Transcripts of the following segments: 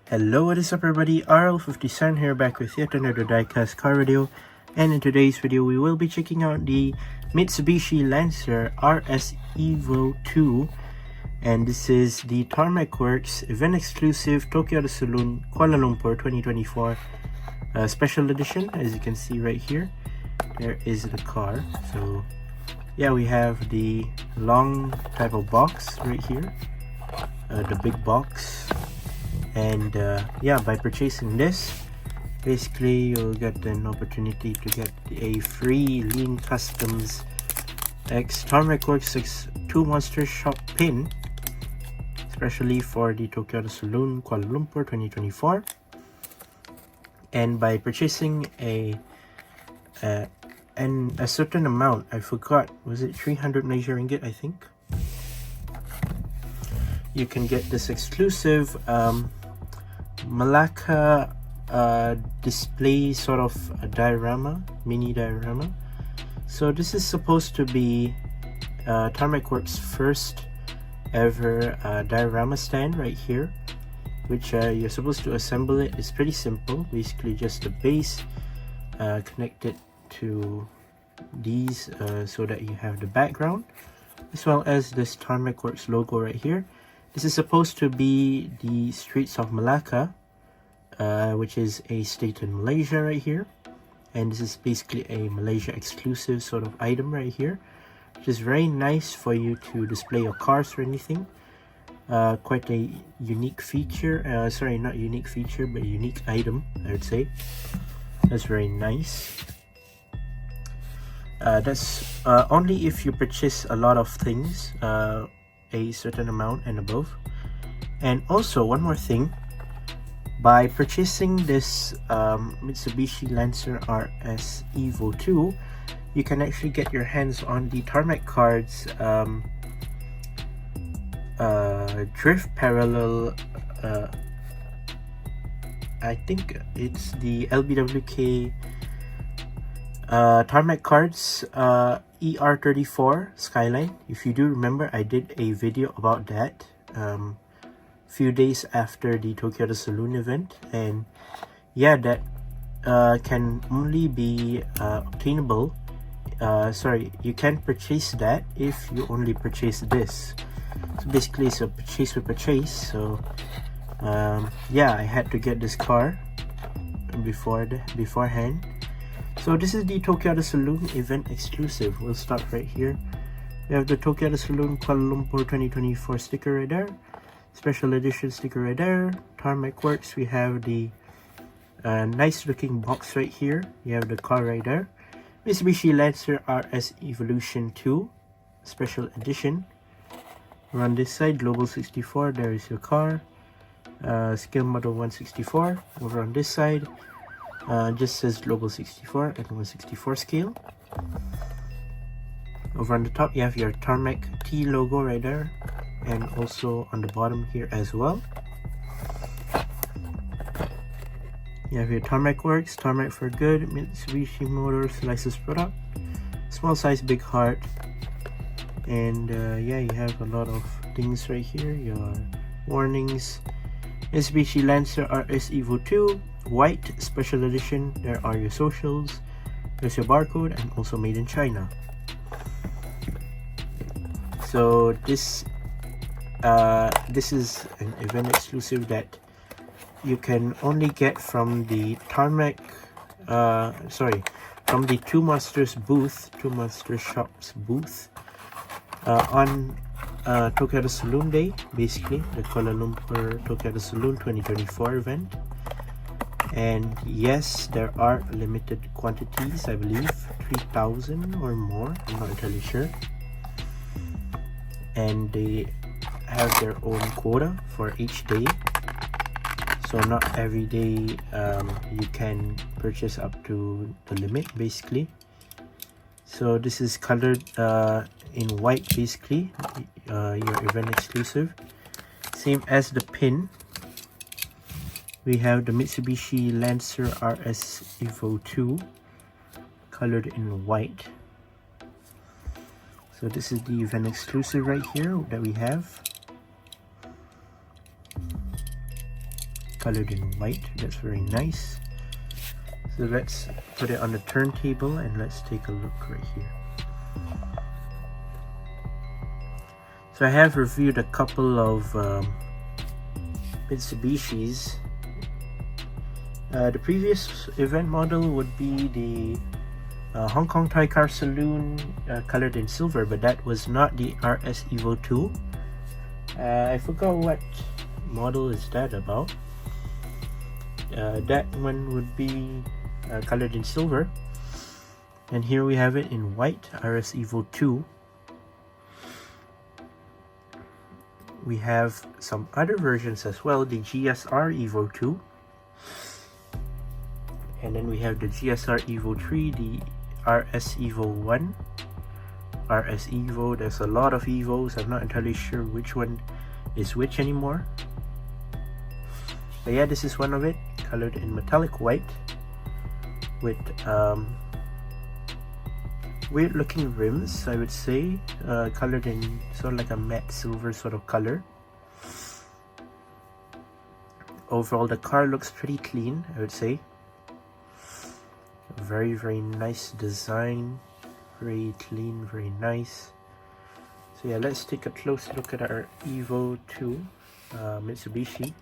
Hello, what is up everybody, RL57 here, back with yet another diecast car video. And in today's video we will be checking out the Mitsubishi Lancer RS Evo 2. And this is the Tarmac Works event exclusive Tokyo Saloon Kuala Lumpur 2024 special edition. As you can see right here, there is the car. So yeah, we have the long type of box right here, the big box. And yeah, by purchasing this, basically you'll get an opportunity to get a free Lean Customs X Tarmac Works X 2 Monster Shop pin, especially for the Tokyo Saloon Kuala Lumpur 2024. And by purchasing a certain amount, I forgot, was it 300 Malaysia ringgit, I think, you can get this exclusive Malacca display sort of a diorama, mini diorama. So this is supposed to be Tarmac Works' first ever diorama stand right here, which you're supposed to assemble it. It's pretty simple, basically just a base, connect it to these so that you have the background, as well as this Tarmac Works logo right here. This is supposed to be the streets of Malacca, which is a state in Malaysia right here. And this is basically a Malaysia exclusive sort of item right here, which is very nice for you to display your cars or anything. Quite a unique feature, sorry, not unique feature, but a unique item, I would say. That's very nice. That's only if you purchase a lot of things, a certain amount and above. And also one more thing, by purchasing this Mitsubishi Lancer RS Evo 2, you can actually get your hands on the Tarmac cards drift parallel, I think it's the LBWK Tarmac cards ER34 Skyline. If you do remember, I did a video about that few days after the Tokyo Saloon event, and yeah, that can only be obtainable, sorry, you can purchase that if you only purchase this. So basically it's a purchase with purchase. So yeah, I had to get this car beforehand. So this is the Tokyo Saloon event exclusive. We'll start right here. We have the Tokyo Saloon Kuala Lumpur 2024 sticker right there, special edition sticker right there. Tarmac Works, we have the nice looking box right here. You have the car right there. Mitsubishi Lancer RS Evolution 2 special edition. On this side, Global 64, there is your car. Scale model 164. Over on this side, just says Global 64 and 164 scale. Over on the top, you have your Tarmac T logo right there, and also on the bottom here as well. You have your Tarmac Works, Tarmac for Good, Mitsubishi Motors licensed product, small size, big heart. And yeah, you have a lot of things right here, your warnings. Mitsubishi Lancer RS Evo 2 white special edition. There are your socials, there's your barcode, and also made in China. So this is an event exclusive that you can only get from the Tarmac, from the Two Monsters booth, Two Monster Shops booth, on Tokyo Saloon Day, basically the Kuala Lumpur Tokyo Saloon 2024 event. And yes, there are limited quantities, I believe 3,000 or more, I'm not entirely sure. And they have their own quota for each day, so not every day you can purchase up to the limit, basically. So this is colored in white, basically, your event exclusive. Same as the pin, we have the Mitsubishi Lancer RS Evo 2 colored in white. So this is the event exclusive right here that we have. colored in white. That's very nice. So let's put it on the turntable and let's take a look right here. So I have reviewed a couple of Mitsubishis. The previous event model would be the Hong Kong Toy Car Saloon colored in silver, but that was not the RS Evo 2. I forgot what model is that about. That one would be colored in silver, and here we have it in white, RS Evo 2. We have some other versions as well, the GSR Evo 2, and then we have the GSR Evo 3, the RS Evo 1, RS Evo. There's a lot of Evos. I'm not entirely sure which one is which anymore. But yeah, this is one of it, colored in metallic white with weird looking rims, I would say, colored in sort of like a matte silver sort of color. Overall, the car looks pretty clean, I would say. Very, very nice design, very clean, very nice. So yeah, let's take a close look at our Evo 2 Mitsubishi.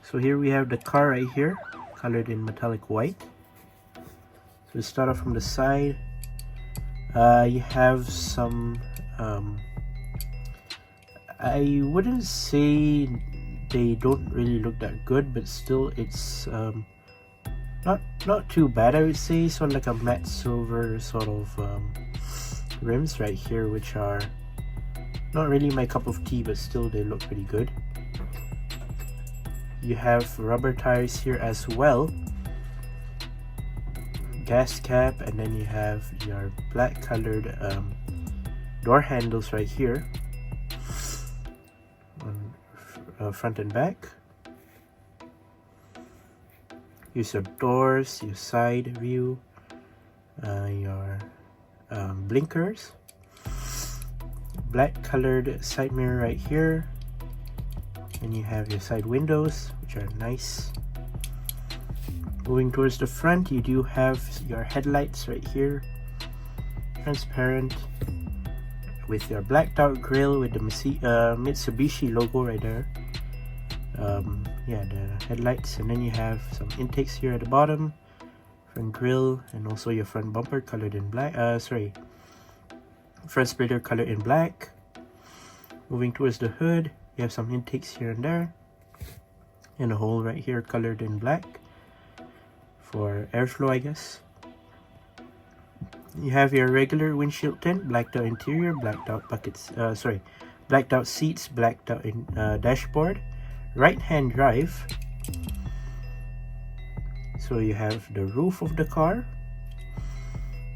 So here we have the car right here, colored in metallic white. So we start off from the side. You have some, I wouldn't say they don't really look that good, but still it's not too bad, I would say. Sort of like a matte silver sort of rims right here, which are not really my cup of tea, but still they look pretty good. You have rubber tires here as well, gas cap, and then you have your black colored door handles right here on front and back. Here's your doors, your side view, your blinkers, black colored side mirror right here, and you have your side windows, which are nice. Moving towards the front, you do have your headlights right here, transparent, with your blacked out grille with the Mitsubishi logo right there. Yeah, the headlights, and then you have some intakes here at the bottom, front grille, and also your front bumper colored in black. Front splitter colored in black. Moving towards the hood, you have some intakes here and there, and a hole right here colored in black for airflow, I guess. You have your regular windshield tint, blacked out interior, blacked out buckets. Blacked out seats, blacked out in dashboard. Right-hand drive. So you have the roof of the car.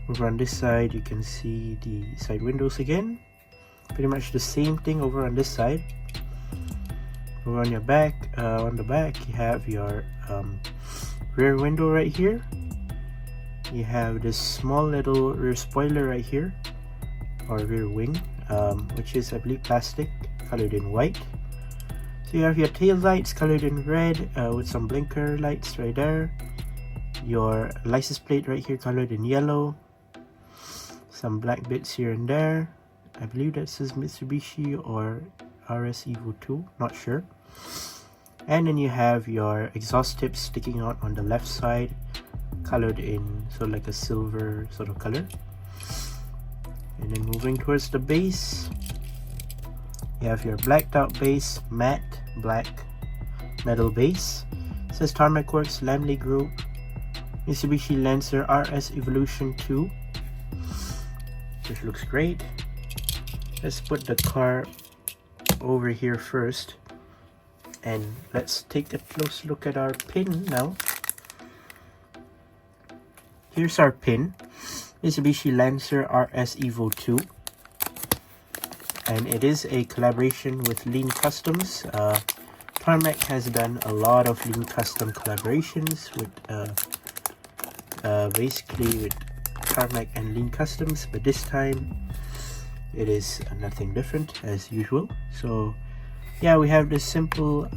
Over on this side, you can see the side windows again. Pretty much the same thing over on this side. Over on your back, on the back, you have your rear window right here. You have this small little rear spoiler right here, or rear wing, which is, I believe, plastic, colored in white. So you have your tail lights colored in red with some blinker lights right there. Your license plate right here colored in yellow. Some black bits here and there. I believe that says Mitsubishi or RS Evo 2, not sure. And then you have your exhaust tips sticking out on the left side, colored in sort of like a silver sort of color. And then moving towards the base, you have your blacked out base, matte black metal base. It says Tarmac Works, Lamley Group, Mitsubishi Lancer RS Evolution 2, which looks great. Let's put the car over here first, and let's take a close look at our pin now. Here's our pin, Mitsubishi Lancer RS Evo 2. And it is a collaboration with Lean Customs. Tarmac has done a lot of Lean Custom collaborations with basically with Tarmac and Lean Customs, but this time it is nothing different as usual. So yeah, we have this simple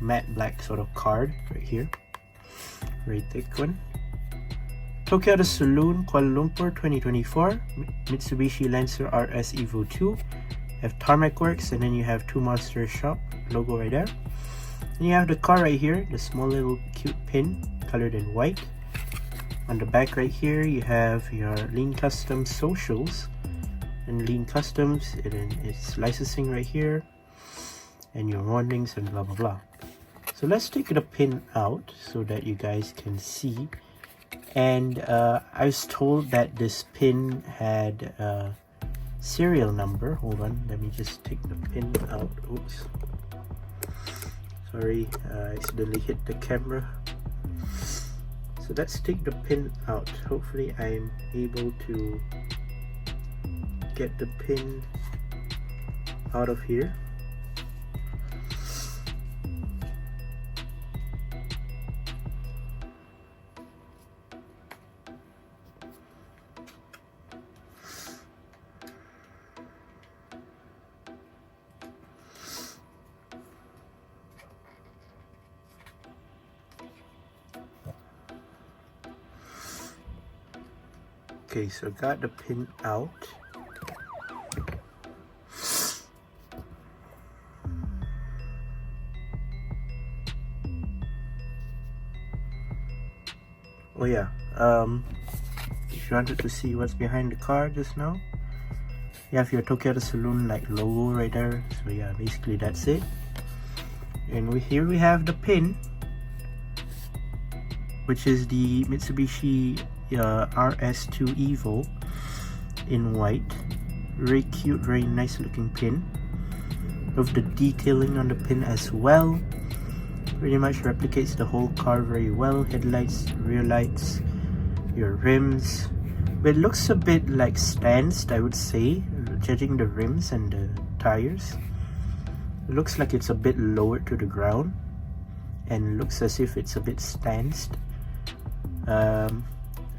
matte black sort of card right here, very thick one. Tokyo the Saloon, Kuala Lumpur 2024, Mitsubishi Lancer RS Evo 2. You have Tarmac Works, and then you have Two Monster Shop logo right there. And you have the car right here, the small little cute pin colored in white. On the back right here, you have your Lean Custom socials and Lean Customs, and then it's licensing right here, and your warnings and blah blah blah. So let's take the pin out so that you guys can see. And I was told that this pin had a serial number. Hold on, let me just take the pin out. Oops, sorry, I accidentally hit the camera. So let's take the pin out. Hopefully I'm able to get the pin out of here. Okay, so got the pin out. Oh yeah, if you wanted to see what's behind the car just now, you have your Tokyo Saloon like logo right there. So yeah, basically that's it. And here we have the pin, which is the Mitsubishi RS2 Evo in white. Very cute, very nice looking pin. Love the detailing on the pin as well. Pretty much replicates the whole car very well. Headlights, rear lights, your rims. But it looks a bit like stanced, I would say, judging the rims and the tires. It looks like it's a bit lower to the ground, and looks as if it's a bit stanced.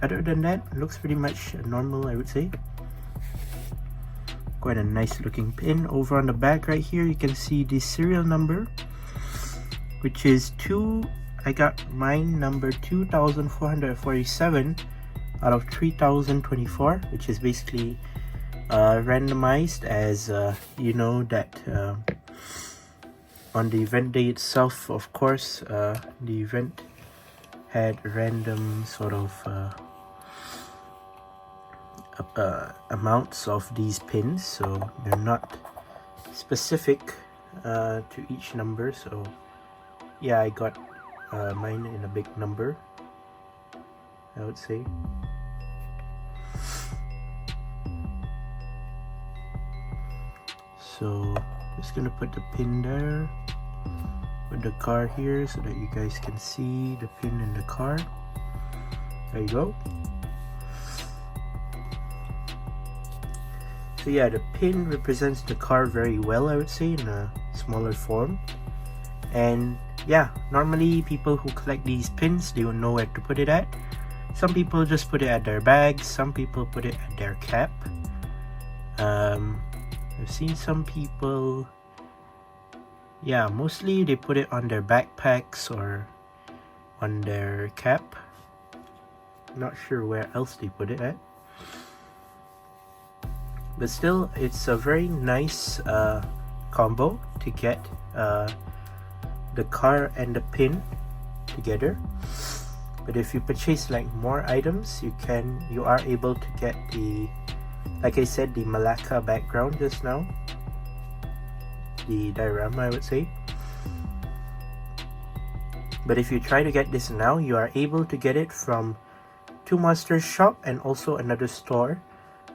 Other than that, it looks pretty much normal, I would say. Quite a nice looking pin. Over on the back right here, you can see the serial number, which is I got mine number 2447 out of 3024, which is basically randomized, as you know that on the event day itself, of course, the event had random sort of amounts of these pins, so they're not specific to each number. So yeah, I got mine in a big number, I would say. So just gonna put the pin there with the car here so that you guys can see the pin in the car. There you go. So yeah, the pin represents the car very well, I would say, in a smaller form. And yeah, normally people who collect these pins, they will know where to put it at. Some people just put it at their bags, some people put it at their cap. I've seen some people, yeah, mostly they put it on their backpacks or on their cap. Not sure where else they put it at. But still, it's a very nice combo to get the car and the pin together. But if you purchase like more items, you are able to get the, like I said, the Malacca background just now, the diorama, I would say. But if you try to get this now, you are able to get it from Two Monster Shop and also another store.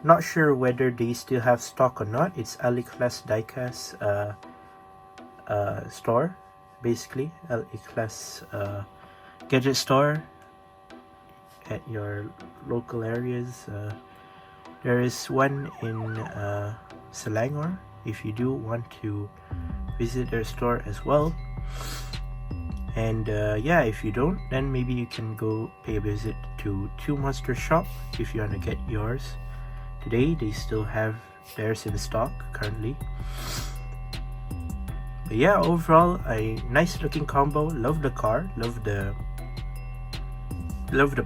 Not sure whether they still have stock or not. It's Diecast store, basically. Diecast gadget store at your local areas. There is one in Selangor if you do want to visit their store as well. And yeah, if you don't, then maybe you can go pay a visit to Two Monster Shop if you want to get yours today. They still have theirs in stock currently. But yeah, overall a nice looking combo. Love the car, love the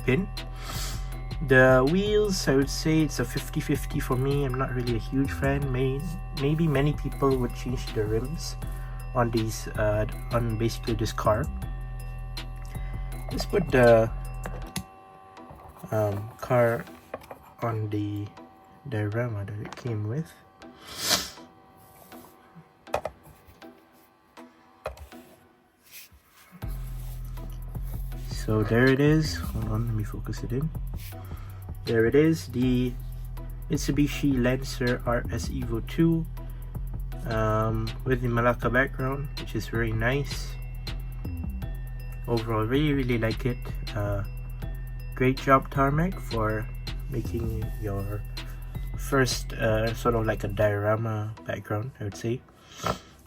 pin. The wheels, I would say it's a 50-50 for me. I'm not really a huge fan. Maybe many people would change the rims on these on basically this car. Let's put the car on the diorama that it came with. So there it is. Hold on, let me focus it in. There it is, the Mitsubishi Lancer RS Evo 2 with the Malacca background, which is very nice. Overall, really like it. Great job, Tarmac, for making your first sort of like a diorama background, I would say.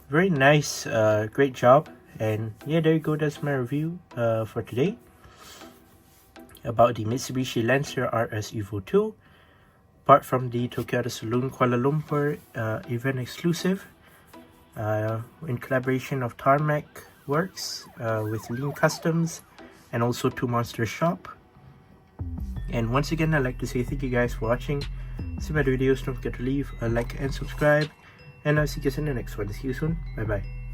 Very nice, great job. And yeah, there you go, that's my review for today about the Mitsubishi Lancer RS Evo 2. Apart from the Tokyo Saloon Kuala Lumpur event exclusive, in collaboration of Tarmac Works with Lean Customs and also Two Monster Shop. And once again, I'd like to say thank you guys for watching. See my videos, don't forget to leave a like and subscribe, and I'll see you guys in the next one. See you soon. Bye bye.